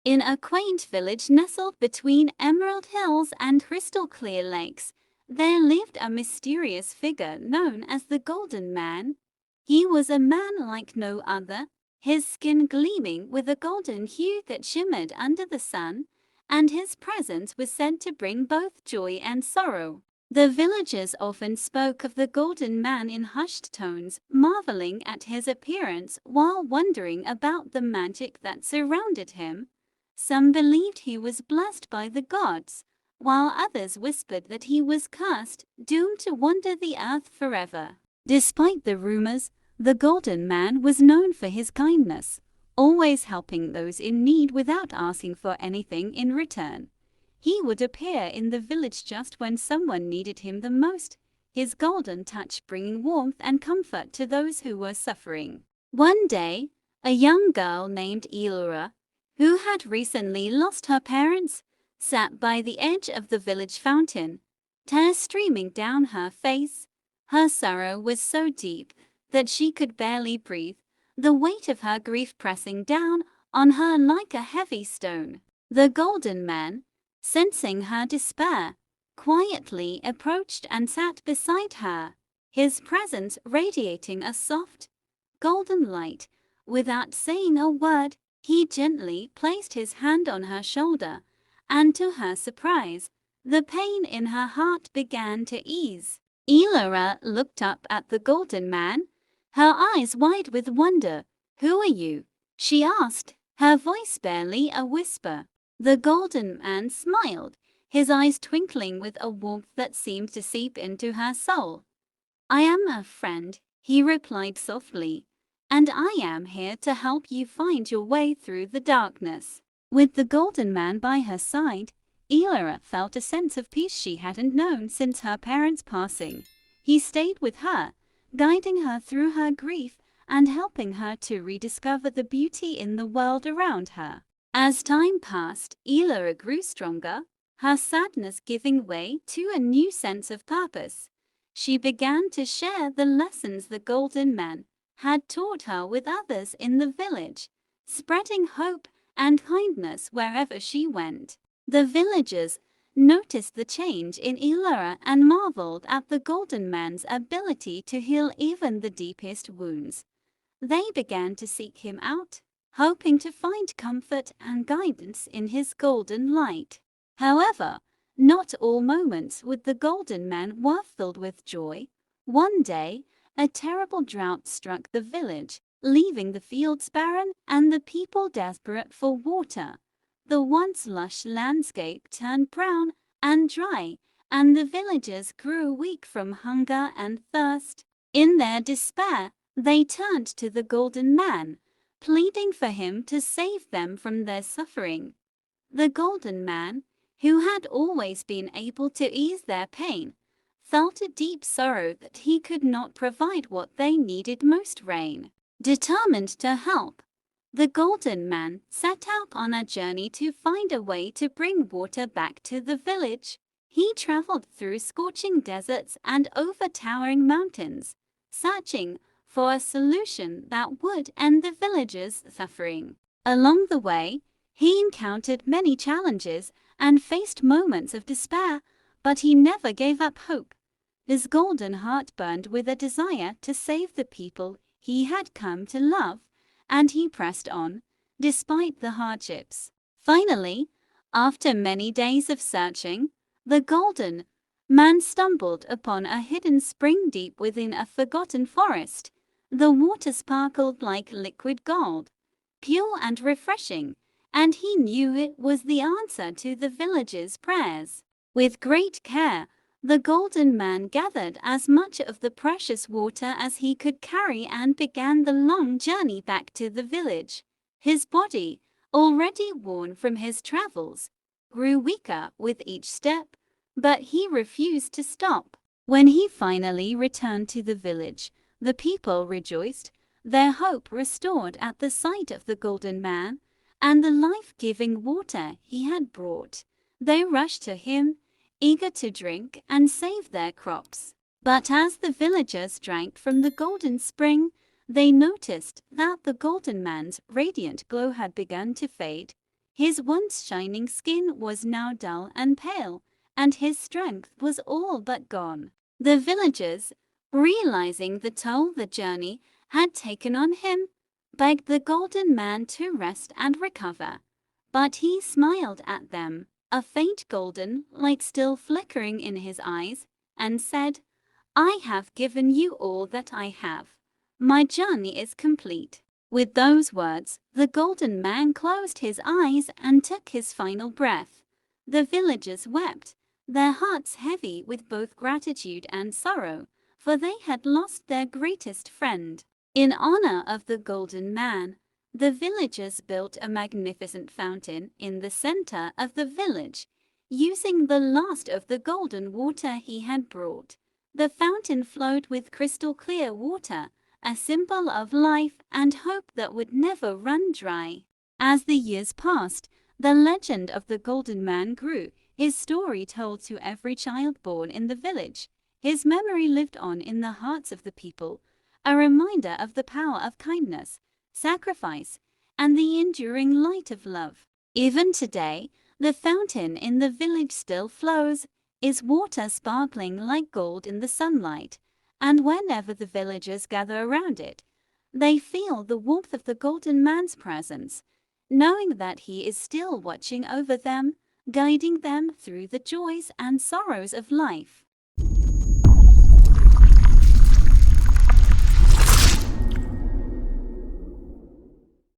In a quaint village nestled between emerald hills and crystal-clear lakes, there lived a mysterious figure known as the Golden Man. He was a man like no other, his skin gleaming with a golden hue that shimmered under the sun, and his presence was said to bring both joy and sorrow. The villagers often spoke of the Golden Man in hushed tones, marveling at his appearance while wondering about the magic that surrounded him. Some believed he was blessed by the gods, while others whispered that he was cursed, doomed to wander the earth forever. Despite the rumors, the Golden Man was known for his kindness, always helping those in need without asking for anything in return. He would appear in the village just when someone needed him the most, his golden touch bringing warmth and comfort to those who were suffering. One day, a young girl named Elora, who had recently lost her parents, sat by the edge of the village fountain, tears streaming down her face. Her sorrow was so deep that she could barely breathe, the weight of her grief pressing down on her like a heavy stone. The Golden Man, sensing her despair, quietly approached and sat beside her, his presence radiating a soft, golden light. Without saying a word, he gently placed his hand on her shoulder, and to her surprise, the pain in her heart began to ease. Elora looked up at the Golden Man, her eyes wide with wonder. "Who are you?" she asked, her voice barely a whisper. The Golden Man smiled, his eyes twinkling with a warmth that seemed to seep into her soul. "I am a friend," he replied softly, "and I am here to help you find your way through the darkness." With the Golden Man by her side, Elora felt a sense of peace she hadn't known since her parents' passing. He stayed with her, guiding her through her grief and helping her to rediscover the beauty in the world around her. As time passed, Elora grew stronger, her sadness giving way to a new sense of purpose. She began to share the lessons the Golden Man had taught her with others in the village, spreading hope and kindness wherever she went. The villagers noticed the change in Elora and marveled at the Golden Man's ability to heal even the deepest wounds. They began to seek him out, hoping to find comfort and guidance in his golden light. However, not all moments with the Golden Man were filled with joy. One day, a terrible drought struck the village, leaving the fields barren and the people desperate for water. The once lush landscape turned brown and dry, and the villagers grew weak from hunger and thirst. In their despair, they turned to the Golden Man, pleading for him to save them from their suffering. The Golden Man, who had always been able to ease their pain, felt a deep sorrow that he could not provide what they needed most: rain. Determined to help, the Golden Man set out on a journey to find a way to bring water back to the village. He traveled through scorching deserts and over towering mountains, searching for a solution that would end the villagers' suffering. Along the way, he encountered many challenges and faced moments of despair, but he never gave up hope. His golden heart burned with a desire to save the people he had come to love, and he pressed on, despite the hardships. Finally, after many days of searching, the Golden Man stumbled upon a hidden spring deep within a forgotten forest. The water sparkled like liquid gold, pure and refreshing, and he knew it was the answer to the villagers' prayers. With great care, the Golden Man gathered as much of the precious water as he could carry and began the long journey back to the village. His body, already worn from his travels, grew weaker with each step, but he refused to stop. When he finally returned to the village, the people rejoiced, their hope restored at the sight of the Golden Man and the life-giving water he had brought. They rushed to him, eager to drink and save their crops. But as the villagers drank from the golden spring, they noticed that the Golden Man's radiant glow had begun to fade. His once shining skin was now dull and pale, and his strength was all but gone. The villagers, realizing the toll the journey had taken on him, begged the golden man to rest and recover. But he smiled at them, a faint golden light still flickering in his eyes, and said, "I have given you all that I have. My journey is complete." With those words, the golden man closed his eyes and took his final breath. The villagers wept, their hearts heavy with both gratitude and sorrow, for they had lost their greatest friend. In honor of the golden man, the villagers built a magnificent fountain in the center of the village, using the last of the golden water he had brought. The fountain flowed with crystal clear water, a symbol of life and hope that would never run dry. As the years passed, the legend of the Golden Man grew, his story told to every child born in the village. His memory lived on in the hearts of the people, a reminder of the power of kindness, sacrifice, and the enduring light of love. Even today, the fountain in the village still flows, its water sparkling like gold in the sunlight, and whenever the villagers gather around it, they feel the warmth of the golden man's presence, knowing that he is still watching over them, guiding them through the joys and sorrows of life.